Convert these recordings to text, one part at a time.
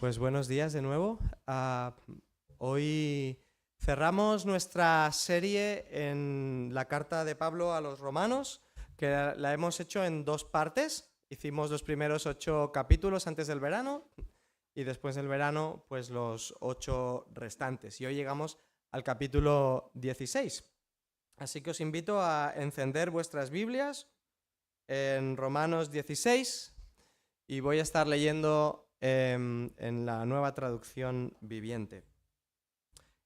Pues buenos días de nuevo. Hoy cerramos nuestra serie en la carta de Pablo a los romanos, que la hemos hecho en dos partes. Hicimos los primeros 8 capítulos antes del verano y después del verano pues los 8 restantes. Y hoy llegamos al capítulo 16. Así que os invito a encender vuestras Biblias en Romanos 16 y voy a estar leyendo en la Nueva Traducción Viviente.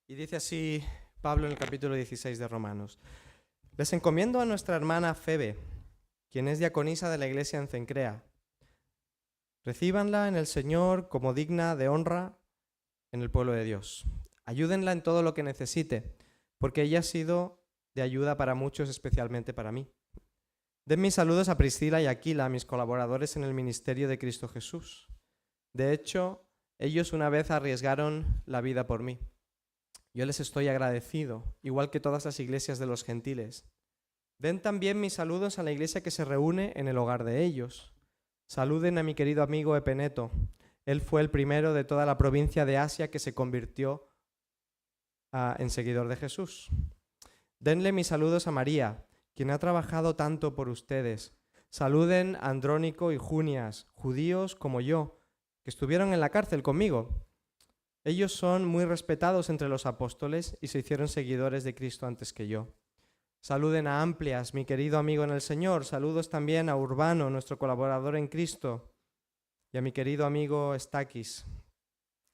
Y dice así Pablo en el capítulo 16 de Romanos: Les encomiendo a nuestra hermana Febe, quien es diaconisa de la iglesia en Cencrea. Recíbanla en el Señor como digna de honra en el pueblo de Dios. Ayúdenla en todo lo que necesite, porque ella ha sido de ayuda para muchos, especialmente para mí. Den mis saludos a Priscila y Aquila, mis colaboradores en el ministerio de Cristo Jesús. De hecho, ellos una vez arriesgaron la vida por mí. Yo les estoy agradecido, igual que todas las iglesias de los gentiles. Den también mis saludos a la iglesia que se reúne en el hogar de ellos. Saluden a mi querido amigo Epeneto. Él fue el primero de toda la provincia de Asia que se convirtió en seguidor de Jesús. Denle mis saludos a María, quien ha trabajado tanto por ustedes. Saluden a Andrónico y Junias, judíos como yo, que estuvieron en la cárcel conmigo. Ellos son muy respetados entre los apóstoles y se hicieron seguidores de Cristo antes que yo. Saluden a Amplias, mi querido amigo en el Señor. Saludos también a Urbano, nuestro colaborador en Cristo, y a mi querido amigo Estaquis.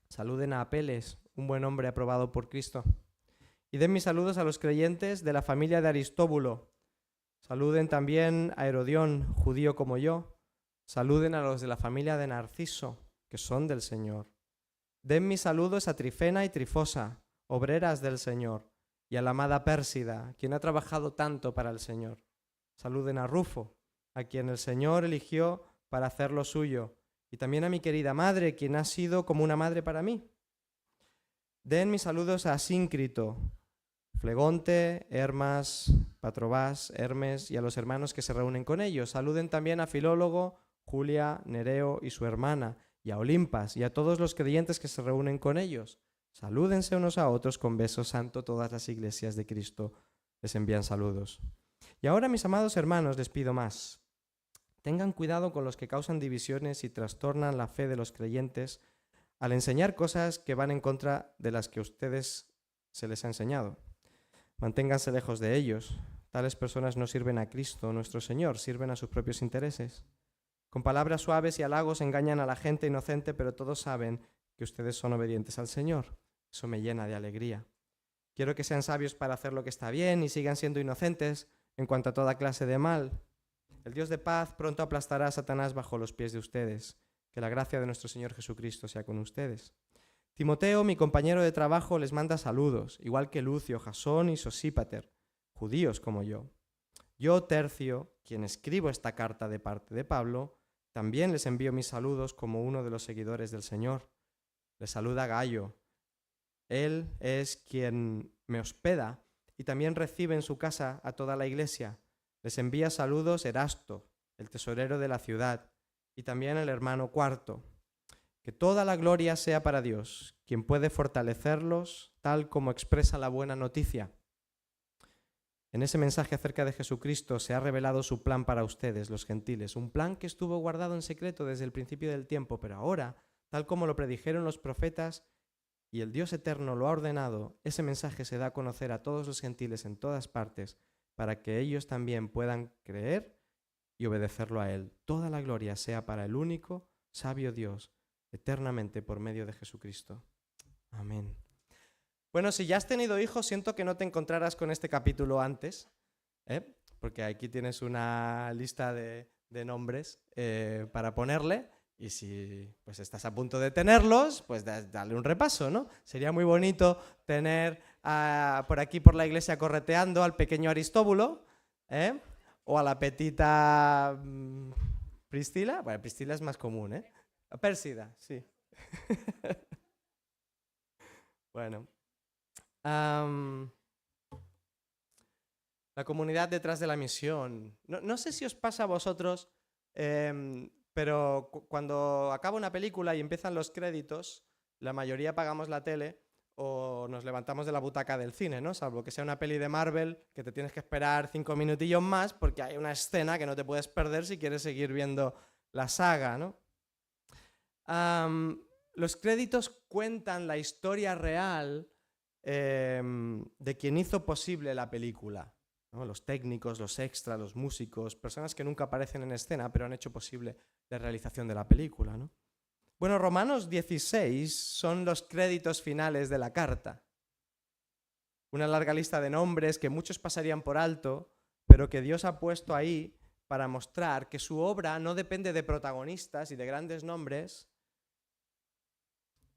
Saluden a Apeles, un buen hombre aprobado por Cristo. Y den mis saludos a los creyentes de la familia de Aristóbulo. Saluden también a Herodión, judío como yo. Saluden a los de la familia de Narciso, que son del Señor. Den mis saludos a Trifena y Trifosa, obreras del Señor, y a la amada Pérsida, quien ha trabajado tanto para el Señor. Saluden a Rufo, a quien el Señor eligió para hacer lo suyo, y también a mi querida madre, quien ha sido como una madre para mí. Den mis saludos a Asíncrito, Flegonte, Hermas, Patrobás, Hermes y a los hermanos que se reúnen con ellos. Saluden también a Filólogo, Julia, Nereo y su hermana, y a Olimpas y a todos los creyentes que se reúnen con ellos. Salúdense unos a otros con beso santo. Todas las iglesias de Cristo les envían saludos. Y ahora, mis amados hermanos, les pido más. Tengan cuidado con los que causan divisiones y trastornan la fe de los creyentes al enseñar cosas que van en contra de las que a ustedes se les ha enseñado. Manténganse lejos de ellos. Tales personas no sirven a Cristo, nuestro Señor, sirven a sus propios intereses. Con palabras suaves y halagos engañan a la gente inocente, pero todos saben que ustedes son obedientes al Señor. Eso me llena de alegría. Quiero que sean sabios para hacer lo que está bien y sigan siendo inocentes en cuanto a toda clase de mal. El Dios de paz pronto aplastará a Satanás bajo los pies de ustedes. Que la gracia de nuestro Señor Jesucristo sea con ustedes. Timoteo, mi compañero de trabajo, les manda saludos, igual que Lucio, Jasón y Sosípater, judíos como yo. Yo, Tercio, quien escribo esta carta de parte de Pablo, también les envío mis saludos como uno de los seguidores del Señor. Les saluda Gayo. Él es quien me hospeda y también recibe en su casa a toda la iglesia. Les envía saludos Erasto, el tesorero de la ciudad, y también el hermano Cuarto. Que toda la gloria sea para Dios, quien puede fortalecerlos tal como expresa la buena noticia. En ese mensaje acerca de Jesucristo se ha revelado su plan para ustedes, los gentiles, un plan que estuvo guardado en secreto desde el principio del tiempo, pero ahora, tal como lo predijeron los profetas y el Dios eterno lo ha ordenado, ese mensaje se da a conocer a todos los gentiles en todas partes para que ellos también puedan creer y obedecerlo a Él. Toda la gloria sea para el único, sabio Dios, eternamente por medio de Jesucristo. Amén. Bueno, si ya has tenido hijos, siento que no te encontrarás con este capítulo antes, porque aquí tienes una lista de nombres para ponerle, y si pues estás a punto de tenerlos, pues dale un repaso, ¿no? Sería muy bonito tener por aquí por la iglesia correteando al pequeño Aristóbulo, o a la petita Priscila. Bueno, Priscila es más común, ¿eh? Pérsida, sí. Bueno. La comunidad detrás de la misión. No sé si os pasa a vosotros pero cuando acaba una película y empiezan los créditos, la mayoría apagamos la tele o nos levantamos de la butaca del cine, ¿no? Salvo que sea una peli de Marvel que te tienes que esperar 5 minutillos más porque hay una escena que no te puedes perder si quieres seguir viendo la saga, ¿no? Los créditos cuentan la historia real de quien hizo posible la película, ¿no? Los técnicos, los extras, los músicos, personas que nunca aparecen en escena pero han hecho posible la realización de la película, ¿no? Bueno, Romanos 16 son los créditos finales de la carta. Una larga lista de nombres que muchos pasarían por alto, pero que Dios ha puesto ahí para mostrar que su obra no depende de protagonistas y de grandes nombres,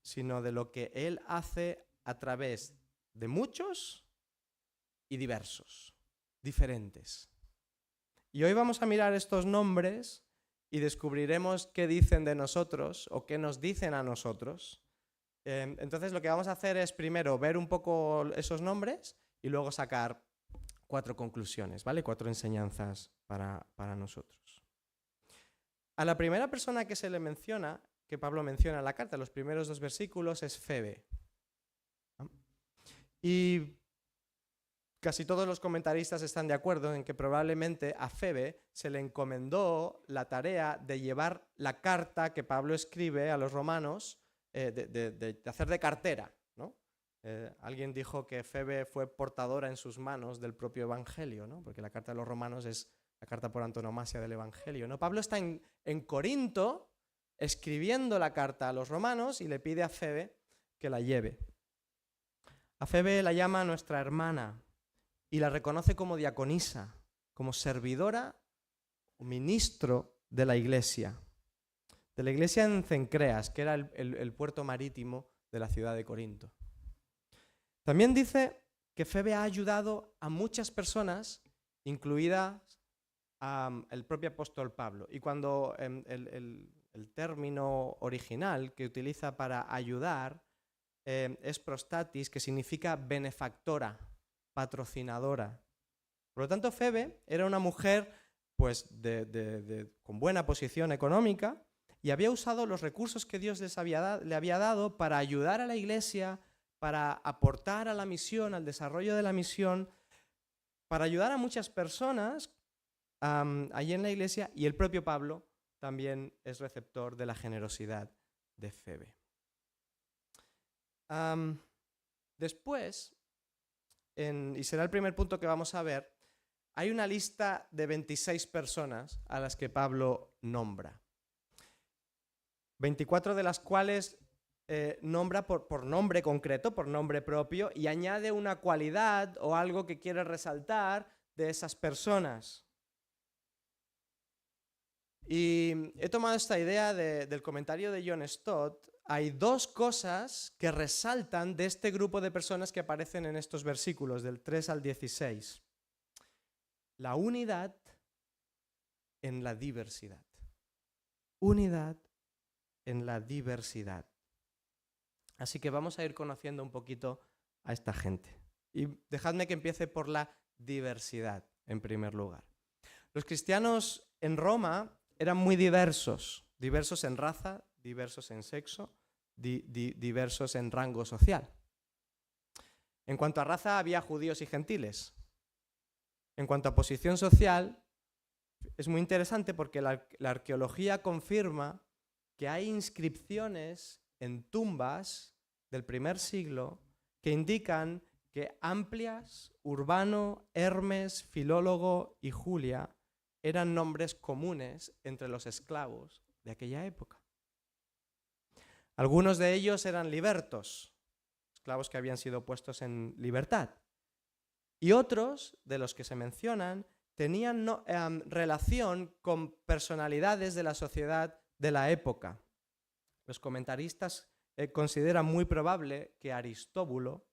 sino de lo que Él hace a través de muchos y diversos, diferentes. Y hoy vamos a mirar estos nombres y descubriremos qué dicen de nosotros o qué nos dicen a nosotros. Entonces lo que vamos a hacer es primero ver un poco esos nombres y luego sacar 4 conclusiones, ¿vale? 4 enseñanzas para nosotros. A la primera persona que se le menciona, que Pablo menciona en la carta, los primeros 2 versículos, es Febe. Y casi todos los comentaristas están de acuerdo en que probablemente a Febe se le encomendó la tarea de llevar la carta que Pablo escribe a los romanos, de hacer de cartera, ¿no? Alguien dijo que Febe fue portadora en sus manos del propio evangelio, ¿no? Porque la carta de los romanos es la carta por antonomasia del evangelio, ¿no? Pablo está en Corinto escribiendo la carta a los romanos y le pide a Febe que la lleve. A Febe la llama nuestra hermana y la reconoce como diaconisa, como servidora o ministro de la iglesia en Cencreas, que era el puerto marítimo de la ciudad de Corinto. También dice que Febe ha ayudado a muchas personas, incluida el propio apóstol Pablo. Y cuando el término original que utiliza para ayudar es prostatis, que significa benefactora, patrocinadora. Por lo tanto, Febe era una mujer pues, con buena posición económica y había usado los recursos que Dios le había dado para ayudar a la iglesia, para aportar a la misión, al desarrollo de la misión, para ayudar a muchas personas allí en la iglesia, y el propio Pablo también es receptor de la generosidad de Febe. Después, y será el primer punto que vamos a ver, hay una lista de 26 personas a las que Pablo nombra. 24 de las cuales nombra por nombre concreto, por nombre propio, y añade una cualidad o algo que quiere resaltar de esas personas. Y he tomado esta idea del comentario de John Stott. Hay 2 cosas que resaltan de este grupo de personas que aparecen en estos versículos, del 3 al 16. La unidad en la diversidad. Unidad en la diversidad. Así que vamos a ir conociendo un poquito a esta gente. Y dejadme que empiece por la diversidad, en primer lugar. Los cristianos en Roma eran muy diversos, diversos en raza, diversos en sexo, diversos en rango social. En cuanto a raza, había judíos y gentiles. En cuanto a posición social, es muy interesante porque la arqueología confirma que hay inscripciones en tumbas del primer siglo que indican que Amplias, Urbano, Hermes, Filólogo y Julia eran nombres comunes entre los esclavos de aquella época. Algunos de ellos eran libertos, esclavos que habían sido puestos en libertad. Y otros, de los que se mencionan, tenían relación con personalidades de la sociedad de la época. Los comentaristas consideran muy probable que Aristóbulo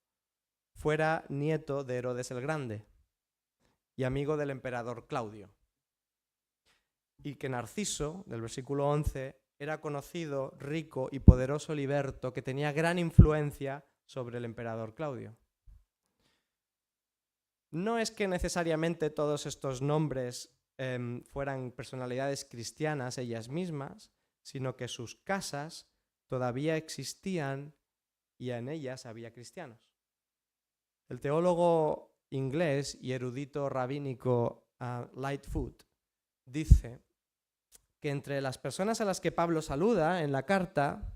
fuera nieto de Herodes el Grande y amigo del emperador Claudio. Y que Narciso, del versículo 11, era conocido, rico y poderoso liberto que tenía gran influencia sobre el emperador Claudio. No es que necesariamente todos estos nombres fueran personalidades cristianas ellas mismas, sino que sus casas todavía existían y en ellas había cristianos. El teólogo inglés y erudito rabínico Lightfoot dice que entre las personas a las que Pablo saluda en la carta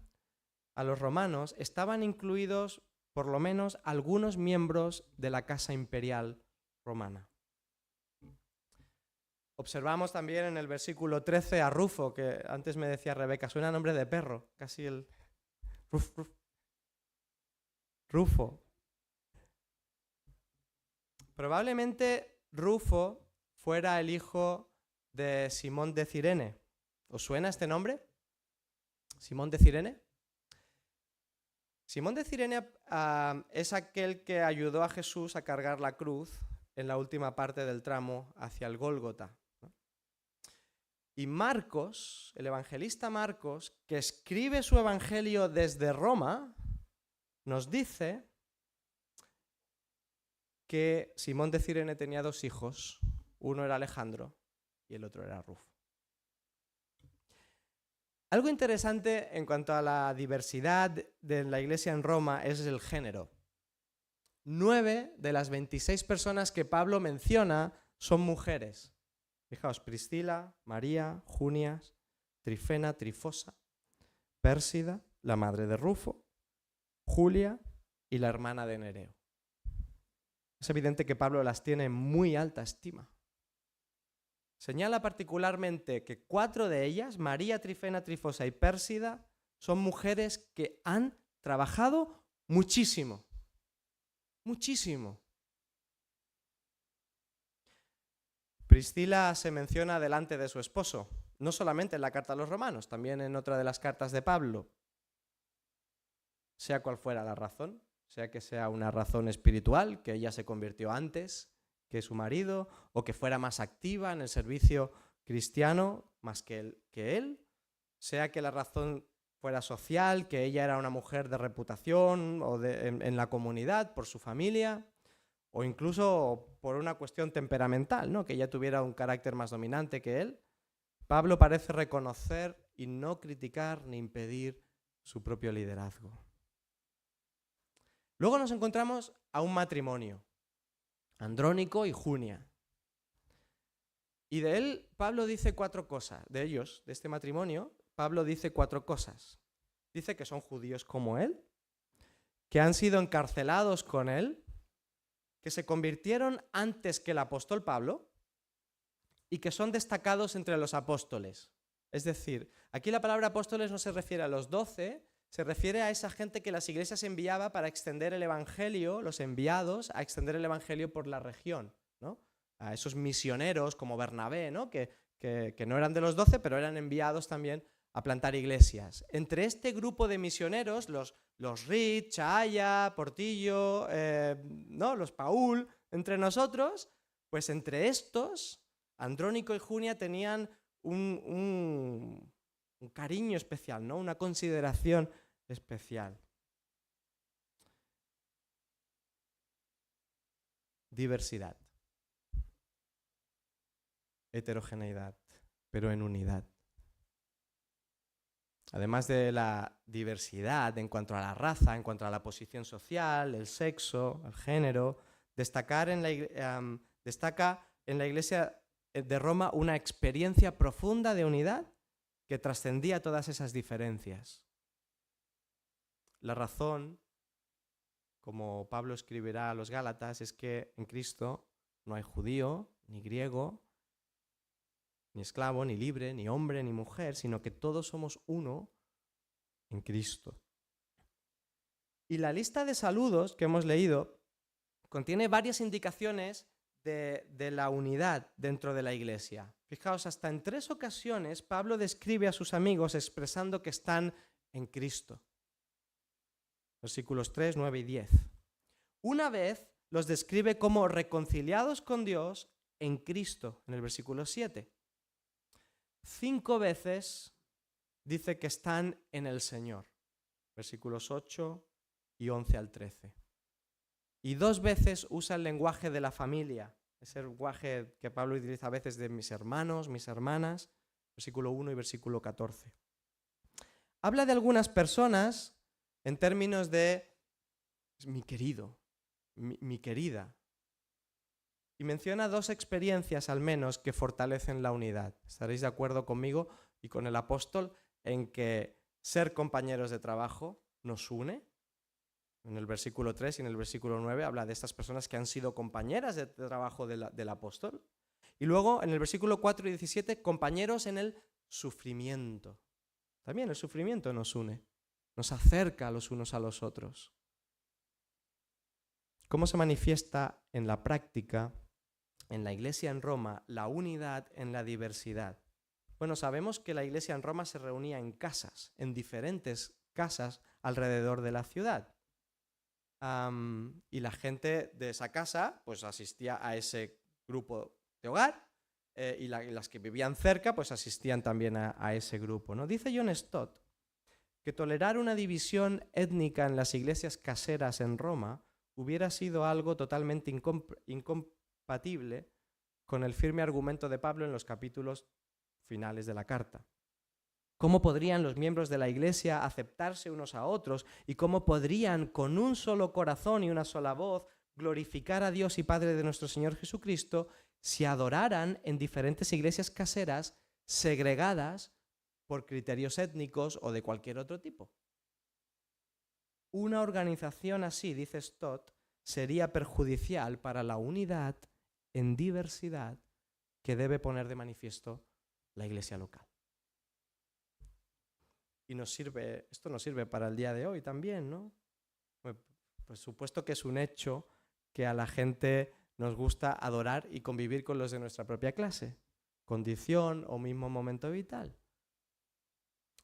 a los romanos estaban incluidos por lo menos algunos miembros de la casa imperial romana. Observamos también en el versículo 13 a Rufo, que antes me decía Rebeca, suena nombre de perro, casi el... Rufo. Probablemente Rufo fuera el hijo de Simón de Cirene. ¿Os suena este nombre? ¿Simón de Cirene? Simón de Cirene es aquel que ayudó a Jesús a cargar la cruz en la última parte del tramo hacia el Gólgota. Y Marcos, el evangelista Marcos, que escribe su evangelio desde Roma, nos dice que Simón de Cirene tenía 2 hijos, uno era Alejandro y el otro era Rufo. Algo interesante en cuanto a la diversidad de la iglesia en Roma es el género. 9 de las 26 personas que Pablo menciona son mujeres. Fijaos, Priscila, María, Junias, Trifena, Trifosa, Pérsida, la madre de Rufo, Julia y la hermana de Nereo. Es evidente que Pablo las tiene en muy alta estima. Señala particularmente que 4 de ellas, María, Trifena, Trifosa y Pérsida, son mujeres que han trabajado muchísimo. Muchísimo. Priscila se menciona delante de su esposo, no solamente en la carta a los romanos, también en otra de las cartas de Pablo. Sea cual fuera la razón, sea que sea una razón espiritual, que ella se convirtió antes que su marido, o que fuera más activa en el servicio cristiano más que él, sea que la razón fuera social, que ella era una mujer de reputación o en la comunidad, por su familia, o incluso por una cuestión temperamental, ¿no? Que ella tuviera un carácter más dominante que él. Pablo parece reconocer y no criticar ni impedir su propio liderazgo. Luego nos encontramos a un matrimonio, Andrónico y Junia. Y de él Pablo dice 4 cosas, de ellos, de este matrimonio, Pablo dice 4 cosas. Dice que son judíos como él, que han sido encarcelados con él, que se convirtieron antes que el apóstol Pablo y que son destacados entre los apóstoles. Es decir, aquí la palabra apóstoles no se refiere a los 12, se refiere a esa gente que las iglesias enviaba para extender el evangelio, los enviados a extender el evangelio por la región, ¿no? A esos misioneros como Bernabé, ¿no? Que no eran de los 12, pero eran enviados también a plantar iglesias. Entre este grupo de misioneros, los Reed, Chaya, Portillo, ¿no? Los Paul, entre nosotros, pues entre estos, Andrónico y Junia tenían un cariño especial, ¿no? Una consideración especial. Diversidad. Heterogeneidad, pero en unidad. Además de la diversidad en cuanto a la raza, en cuanto a la posición social, el sexo, el género, destaca en la Iglesia de Roma una experiencia profunda de unidad que trascendía todas esas diferencias. La razón, como Pablo escribirá a los Gálatas, es que en Cristo no hay judío, ni griego, ni esclavo, ni libre, ni hombre, ni mujer, sino que todos somos uno en Cristo. Y la lista de saludos que hemos leído contiene varias indicaciones de la unidad dentro de la iglesia. Fijaos, hasta en 3 ocasiones Pablo describe a sus amigos expresando que están en Cristo. Versículos 3, 9 y 10. Una vez los describe como reconciliados con Dios en Cristo, en el versículo 7. 5 veces dice que están en el Señor, versículos 8 y 11 al 13. Y 2 veces usa el lenguaje de la familia, ese lenguaje que Pablo utiliza a veces de mis hermanos, mis hermanas, versículo 1 y versículo 14. Habla de algunas personas en términos de mi querido, mi querida. Y menciona dos experiencias al menos que fortalecen la unidad. Estaréis de acuerdo conmigo y con el apóstol en que ser compañeros de trabajo nos une. En el versículo 3 y en el versículo 9 habla de estas personas que han sido compañeras de trabajo del apóstol. Y luego en el versículo 4 y 17, compañeros en el sufrimiento. También el sufrimiento nos une, nos acerca los unos a los otros. ¿Cómo se manifiesta en la práctica, en la iglesia en Roma, la unidad en la diversidad? Bueno, sabemos que la iglesia en Roma se reunía en casas, en diferentes casas alrededor de la ciudad. Y la gente de esa casa pues asistía a ese grupo de hogar y las que vivían cerca pues asistían también a ese grupo, ¿no? Dice John Stott que tolerar una división étnica en las iglesias caseras en Roma hubiera sido algo totalmente incompatible con el firme argumento de Pablo en los capítulos finales de la carta. ¿Cómo podrían los miembros de la iglesia aceptarse unos a otros y cómo podrían con un solo corazón y una sola voz glorificar a Dios y Padre de nuestro Señor Jesucristo si adoraran en diferentes iglesias caseras segregadas por criterios étnicos o de cualquier otro tipo? Una organización así, dice Stott, sería perjudicial para la unidad en diversidad que debe poner de manifiesto la iglesia local. Y esto nos sirve para el día de hoy también, ¿no? Pues supuesto que es un hecho que a la gente nos gusta adorar y convivir con los de nuestra propia clase, condición o mismo momento vital.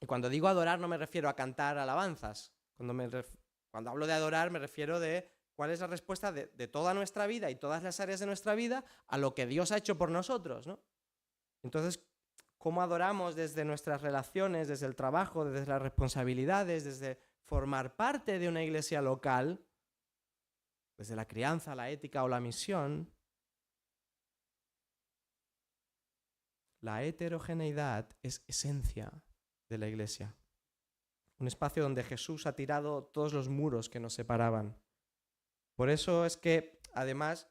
Y cuando digo adorar no me refiero a cantar alabanzas. Cuando hablo de adorar me refiero de cuál es la respuesta de toda nuestra vida y todas las áreas de nuestra vida a lo que Dios ha hecho por nosotros, ¿no? Entonces, ¿cómo adoramos desde nuestras relaciones, desde el trabajo, desde las responsabilidades, desde formar parte de una iglesia local, desde la crianza, la ética o la misión? La heterogeneidad es esencia de la iglesia. Un espacio donde Jesús ha tirado todos los muros que nos separaban. Por eso es que, además,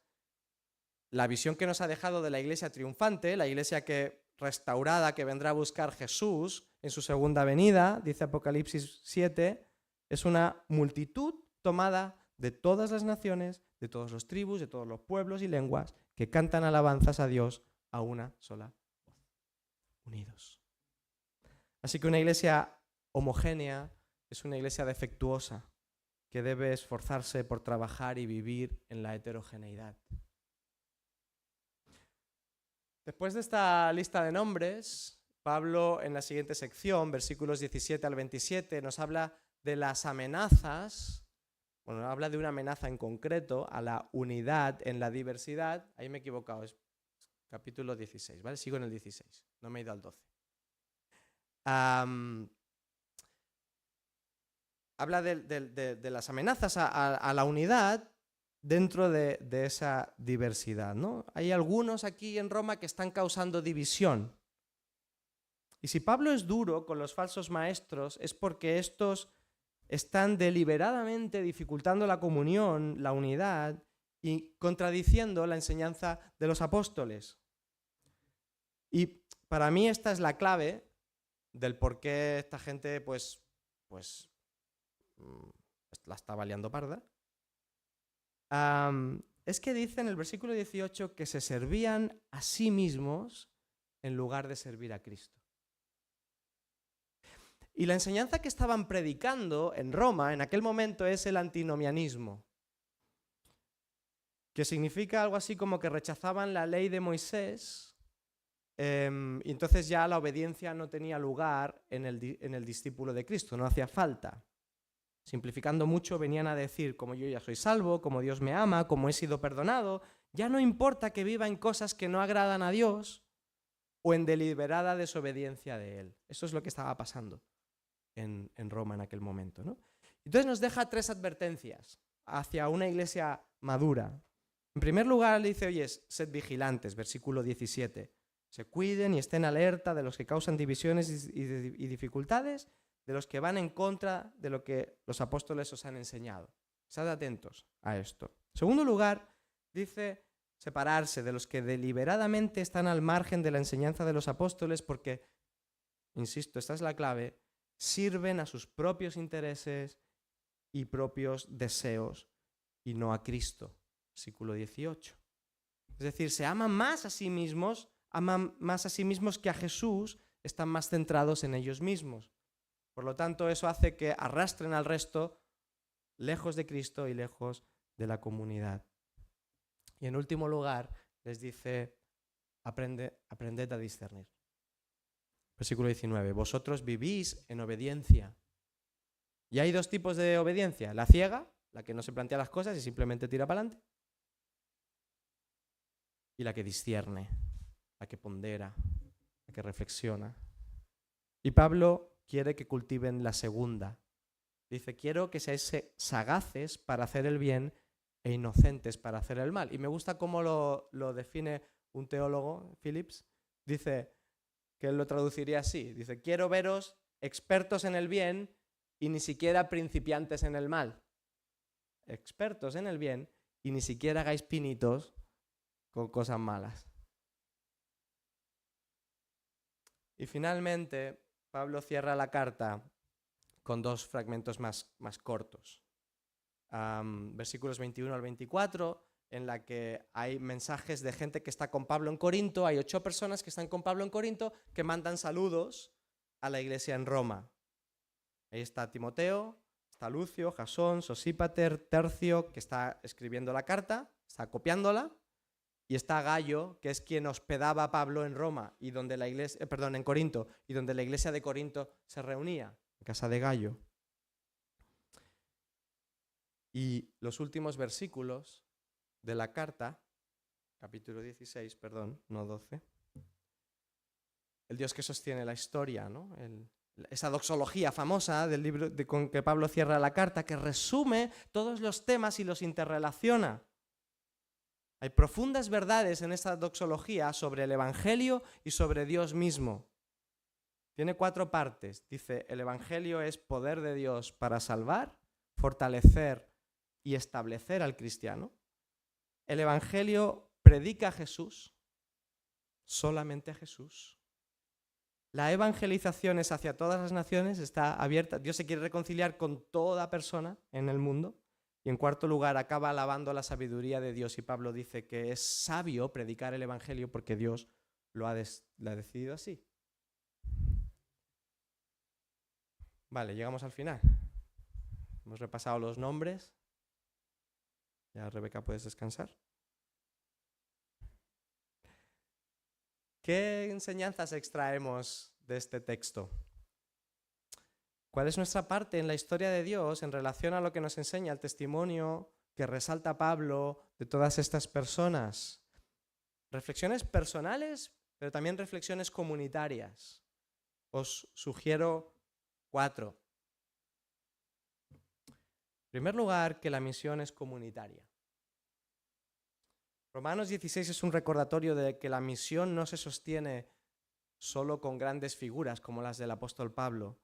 la visión que nos ha dejado de la iglesia triunfante, la iglesia restaurada que vendrá a buscar Jesús en su segunda venida, dice Apocalipsis 7, es una multitud tomada de todas las naciones, de todas las tribus, de todos los pueblos y lenguas que cantan alabanzas a Dios a una sola voz, unidos. Así que una iglesia homogénea es una iglesia defectuosa que debe esforzarse por trabajar y vivir en la heterogeneidad. Después de esta lista de nombres, Pablo en la siguiente sección, versículos 17 al 27, nos habla de las amenazas, bueno, habla de una amenaza en concreto a la unidad en la diversidad. Ahí me he equivocado, es capítulo 16, ¿vale? Sigo en el 16, no me he ido al 12. Habla de las amenazas a la unidad dentro de esa diversidad, ¿no? Hay algunos aquí en Roma que están causando división. Y si Pablo es duro con los falsos maestros es porque estos están deliberadamente dificultando la comunión, la unidad y contradiciendo la enseñanza de los apóstoles. Y para mí esta es la clave del por qué esta gente pues la estaba liando parda. Es que dice en el versículo 18 que se servían a sí mismos en lugar de servir a Cristo. Y la enseñanza que estaban predicando en Roma en aquel momento es el antinomianismo, que significa algo así como que rechazaban la ley de Moisés y entonces ya la obediencia no tenía lugar en el discípulo de Cristo, no hacía falta. Simplificando mucho, venían a decir, como yo ya soy salvo, como Dios me ama, como he sido perdonado, ya no importa que viva en cosas que no agradan a Dios o en deliberada desobediencia de Él. Eso es lo que estaba pasando en Roma en aquel momento, ¿no? Entonces nos deja tres advertencias hacia una iglesia madura. En primer lugar, le dice, oye, sed vigilantes, versículo 17. Se cuiden y estén alerta de los que causan divisiones y dificultades, de los que van en contra de lo que los apóstoles os han enseñado. Estad atentos a esto. En segundo lugar, dice separarse de los que deliberadamente están al margen de la enseñanza de los apóstoles porque, insisto, esta es la clave, sirven a sus propios intereses y propios deseos y no a Cristo. Versículo 18. Es decir, se aman más a sí mismos que a Jesús, están más centrados en ellos mismos. Por lo tanto, eso hace que arrastren al resto lejos de Cristo y lejos de la comunidad. Y en último lugar, les dice, aprended a discernir. Versículo 19, vosotros vivís en obediencia. Y hay dos tipos de obediencia, la ciega, la que no se plantea las cosas y simplemente tira para adelante, y la que discierne, la que pondera, la que reflexiona. Y Pablo quiere que cultiven la segunda. Dice, quiero que seáis sagaces para hacer el bien e inocentes para hacer el mal. Y me gusta cómo lo define un teólogo, Phillips. Dice que él lo traduciría así. Dice, quiero veros expertos en el bien y ni siquiera principiantes en el mal. Expertos en el bien y ni siquiera hagáis pinitos con cosas malas. Y finalmente, Pablo cierra la carta con dos fragmentos más cortos. Versículos 21 al 24, en la que hay mensajes de gente que está con Pablo en Corinto. Hay 8 personas que están con Pablo en Corinto que mandan saludos a la iglesia en Roma. Ahí está Timoteo, está Lucio, Jasón, Sosípater, Tercio, que está escribiendo la carta, está copiándola, y está Gayo, que es quien hospedaba a Pablo en Roma y donde la iglesia, en Corinto, y donde la iglesia de Corinto se reunía, en casa de Gayo. Y los últimos versículos de la carta, capítulo 16, no 12, el Dios que sostiene la historia, ¿no? Esa doxología famosa del libro con que Pablo cierra la carta, que resume todos los temas y los interrelaciona. Hay profundas verdades en esta doxología sobre el Evangelio y sobre Dios mismo. Tiene 4 partes. Dice, el Evangelio es poder de Dios para salvar, fortalecer y establecer al cristiano. El Evangelio predica a Jesús, solamente a Jesús. La evangelización es hacia todas las naciones, está abierta. Dios se quiere reconciliar con toda persona en el mundo. Y en cuarto lugar, acaba alabando la sabiduría de Dios. Y Pablo dice que es sabio predicar el Evangelio porque Dios lo ha decidido así. Vale, llegamos al final. Hemos repasado los nombres. Ya, Rebeca, puedes descansar. ¿Qué enseñanzas extraemos de este texto? ¿Cuál es nuestra parte en la historia de Dios en relación a lo que nos enseña el testimonio que resalta Pablo de todas estas personas? Reflexiones personales, pero también reflexiones comunitarias. Os sugiero 4. En primer lugar, que la misión es comunitaria. Romanos 16 es un recordatorio de que la misión no se sostiene solo con grandes figuras como las del apóstol Pablo,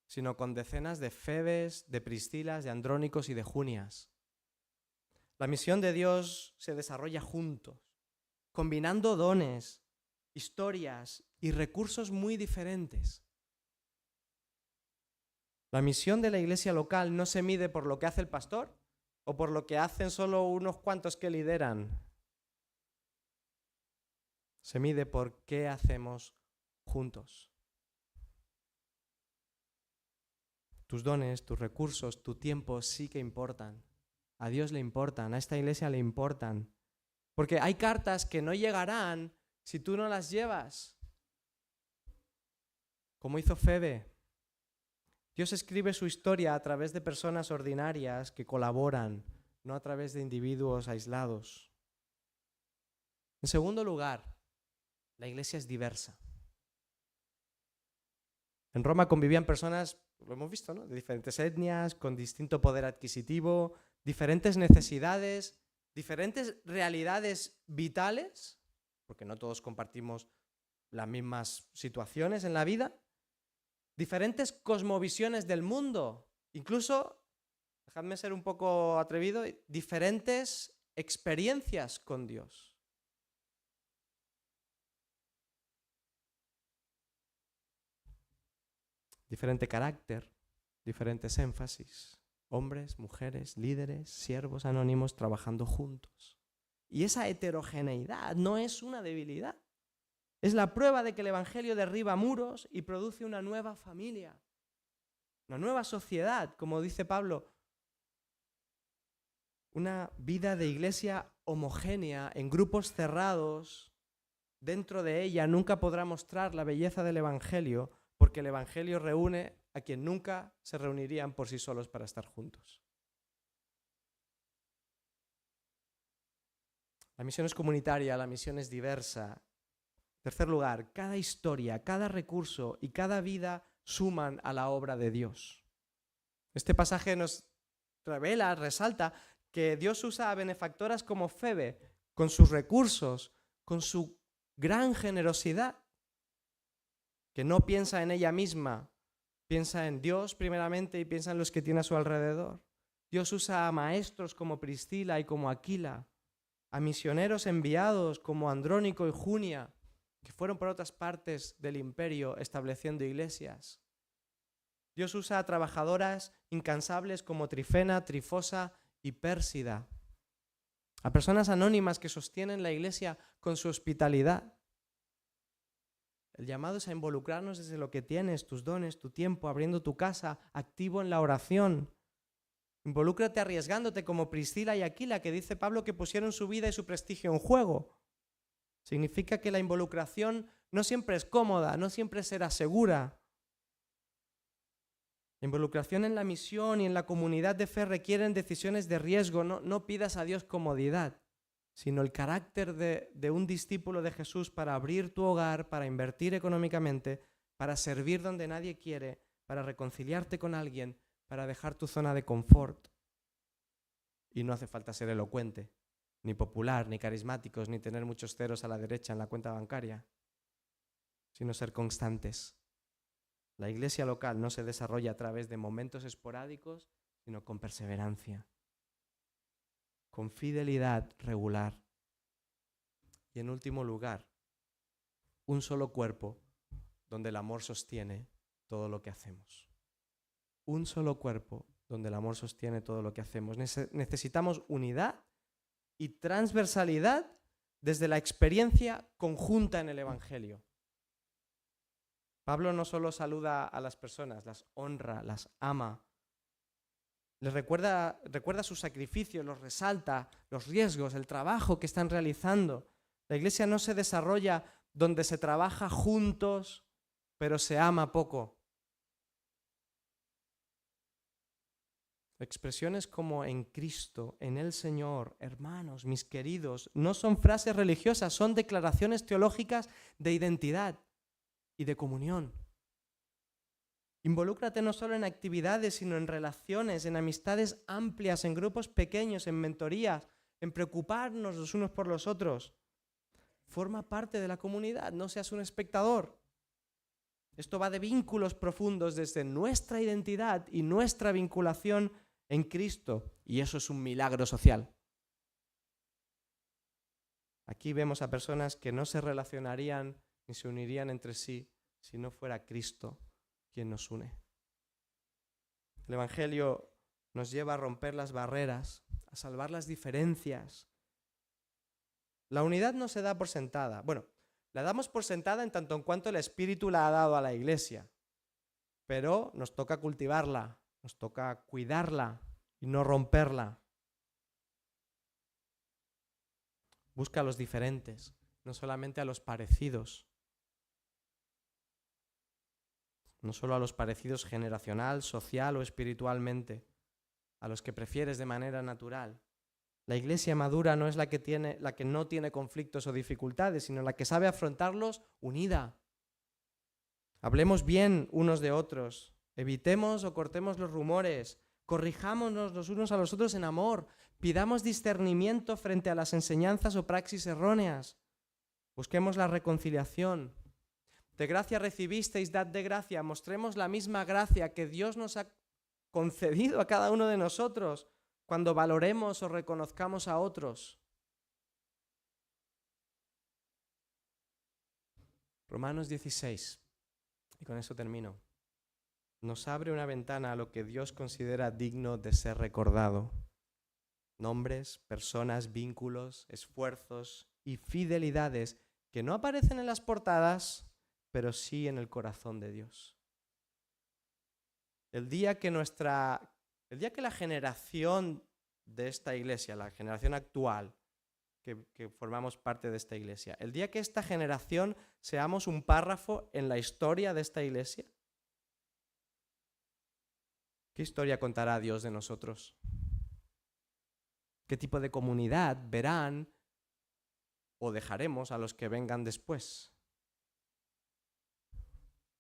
sino con decenas de Febes, de Priscilas, de Andrónicos y de Junias. La misión de Dios se desarrolla juntos, combinando dones, historias y recursos muy diferentes. La misión de la iglesia local no se mide por lo que hace el pastor o por lo que hacen solo unos cuantos que lideran. Se mide por qué hacemos juntos. Tus dones, tus recursos, tu tiempo sí que importan. A Dios le importan, a esta iglesia le importan. Porque hay cartas que no llegarán si tú no las llevas. Como hizo Febe. Dios escribe su historia a través de personas ordinarias que colaboran, no a través de individuos aislados. En segundo lugar, la iglesia es diversa. En Roma convivían personas, lo hemos visto, ¿no?, de diferentes etnias, con distinto poder adquisitivo, diferentes necesidades, diferentes realidades vitales, porque no todos compartimos las mismas situaciones en la vida, diferentes cosmovisiones del mundo, incluso, dejadme ser un poco atrevido, diferentes experiencias con Dios. Diferente carácter, diferentes énfasis, hombres, mujeres, líderes, siervos anónimos trabajando juntos. Y esa heterogeneidad no es una debilidad. Es la prueba de que el Evangelio derriba muros y produce una nueva familia, una nueva sociedad, como dice Pablo, una vida de iglesia homogénea, en grupos cerrados. Dentro de ella nunca podrá mostrar la belleza del Evangelio, porque el Evangelio reúne a quien nunca se reunirían por sí solos para estar juntos. La misión es comunitaria, la misión es diversa. En tercer lugar, cada historia, cada recurso y cada vida suman a la obra de Dios. Este pasaje nos revela, resalta que Dios usa a benefactoras como Febe, con sus recursos, con su gran generosidad, que no piensa en ella misma, piensa en Dios primeramente y piensa en los que tiene a su alrededor. Dios usa a maestros como Priscila y como Aquila, a misioneros enviados como Andrónico y Junia, que fueron por otras partes del imperio estableciendo iglesias. Dios usa a trabajadoras incansables como Trifena, Trifosa y Pérsida, a personas anónimas que sostienen la iglesia con su hospitalidad. El llamado es a involucrarnos desde lo que tienes, tus dones, tu tiempo, abriendo tu casa, activo en la oración. Involúcrate arriesgándote como Priscila y Aquila, que dice Pablo que pusieron su vida y su prestigio en juego. Significa que la involucración no siempre es cómoda, no siempre será segura. La involucración en la misión y en la comunidad de fe requieren decisiones de riesgo. No pidas a Dios comodidad, sino el carácter de un discípulo de Jesús para abrir tu hogar, para invertir económicamente, para servir donde nadie quiere, para reconciliarte con alguien, para dejar tu zona de confort. Y no hace falta ser elocuente, ni popular, ni carismáticos, ni tener muchos ceros a la derecha en la cuenta bancaria, sino ser constantes. La iglesia local no se desarrolla a través de momentos esporádicos, sino con perseverancia, con fidelidad regular. Y en último lugar, un solo cuerpo donde el amor sostiene todo lo que hacemos. Un solo cuerpo donde el amor sostiene todo lo que hacemos. Necesitamos unidad y transversalidad desde la experiencia conjunta en el Evangelio. Pablo no solo saluda a las personas, las honra, las ama. Les recuerda su sacrificio, los resalta, los riesgos, el trabajo que están realizando. La iglesia no se desarrolla donde se trabaja juntos, pero se ama poco. Expresiones como en Cristo, en el Señor, hermanos, mis queridos, no son frases religiosas, son declaraciones teológicas de identidad y de comunión. Involúcrate no solo en actividades, sino en relaciones, en amistades amplias, en grupos pequeños, en mentorías, en preocuparnos los unos por los otros. Forma parte de la comunidad, no seas un espectador. Esto va de vínculos profundos desde nuestra identidad y nuestra vinculación en Cristo, y eso es un milagro social. Aquí vemos a personas que no se relacionarían ni se unirían entre sí si no fuera Cristo quien nos une. El Evangelio nos lleva a romper las barreras, a salvar las diferencias. La unidad no se da por sentada. Bueno, la damos por sentada en tanto en cuanto el Espíritu la ha dado a la Iglesia, pero nos toca cultivarla, nos toca cuidarla y no romperla. Busca a los diferentes, no solamente a los parecidos. No solo a los parecidos generacional, social o espiritualmente, a los que prefieres de manera natural. La iglesia madura no es la que no tiene conflictos o dificultades, sino la que sabe afrontarlos unida. Hablemos bien unos de otros, evitemos o cortemos los rumores, corrijámonos los unos a los otros en amor, Pidamos discernimiento frente a las enseñanzas o praxis erróneas. Busquemos la reconciliación. De gracia recibisteis, dad de gracia. Mostremos la misma gracia que Dios nos ha concedido a cada uno de nosotros cuando valoremos o reconozcamos a otros. Romanos 16, y con eso termino, nos abre una ventana a lo que Dios considera digno de ser recordado. Nombres, personas, vínculos, esfuerzos y fidelidades que no aparecen en las portadas, pero sí en el corazón de Dios. El día que la generación de esta iglesia, la generación actual, que formamos parte de esta iglesia, el día que esta generación seamos un párrafo en la historia de esta iglesia, ¿qué historia contará Dios de nosotros? ¿Qué tipo de comunidad verán o dejaremos a los que vengan después?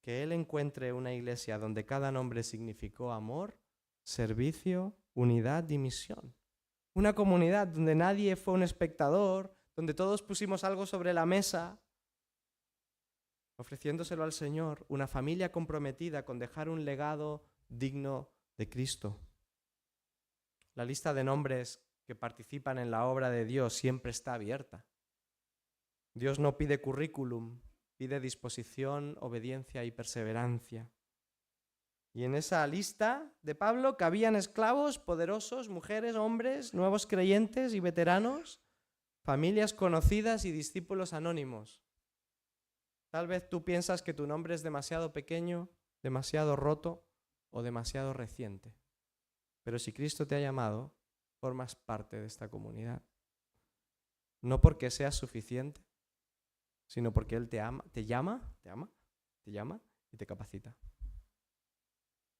Que Él encuentre una iglesia donde cada nombre significó amor, servicio, unidad y misión. Una comunidad donde nadie fue un espectador, donde todos pusimos algo sobre la mesa, ofreciéndoselo al Señor, una familia comprometida con dejar un legado digno de Cristo. La lista de nombres que participan en la obra de Dios siempre está abierta. Dios no pide currículum, pide disposición, obediencia y perseverancia. Y en esa lista de Pablo cabían esclavos, poderosos, mujeres, hombres, nuevos creyentes y veteranos, familias conocidas y discípulos anónimos. Tal vez tú piensas que tu nombre es demasiado pequeño, demasiado roto o demasiado reciente. Pero si Cristo te ha llamado, formas parte de esta comunidad. No porque seas suficiente, sino porque Él te ama, te llama y te capacita.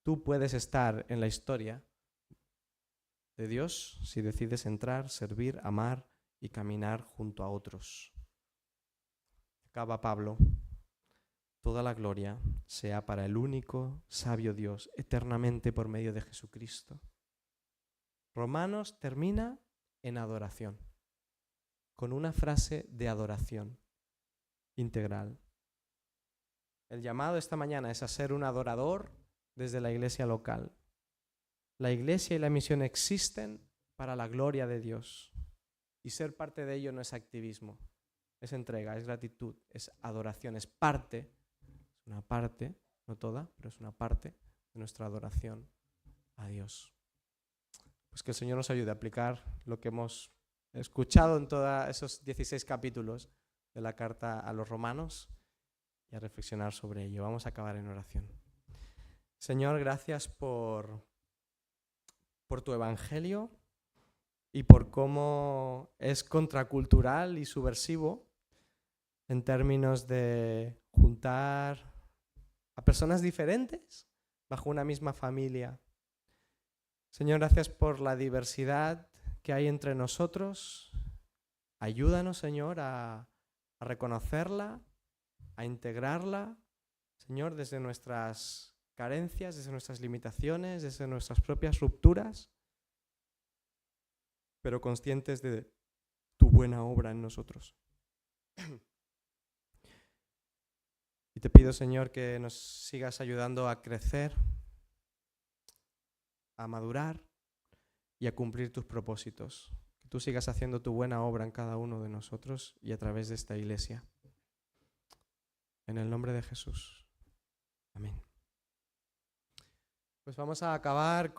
Tú puedes estar en la historia de Dios si decides entrar, servir, amar y caminar junto a otros. Acaba Pablo: toda la gloria sea para el único sabio Dios, eternamente por medio de Jesucristo. Romanos termina en adoración, con una frase de adoración integral. El llamado esta mañana es a ser un adorador desde la iglesia local. La iglesia y la misión existen para la gloria de Dios. Y ser parte de ello no es activismo, es entrega, es gratitud, es adoración, es una parte, no toda, pero es una parte de nuestra adoración a Dios. Pues que el Señor nos ayude a aplicar lo que hemos escuchado en todos esos 16 capítulos de la carta a los romanos y a reflexionar sobre ello. Vamos a acabar en oración. Señor, gracias por tu evangelio y por cómo es contracultural y subversivo en términos de juntar a personas diferentes bajo una misma familia. Señor, gracias por la diversidad que hay entre nosotros. Ayúdanos, Señor, a reconocerla, a integrarla, Señor, desde nuestras carencias, desde nuestras limitaciones, desde nuestras propias rupturas, pero conscientes de tu buena obra en nosotros. Y te pido, Señor, que nos sigas ayudando a crecer, a madurar y a cumplir tus propósitos. Que tú sigas haciendo tu buena obra en cada uno de nosotros y a través de esta iglesia. En el nombre de Jesús. Amén. Pues vamos a acabar con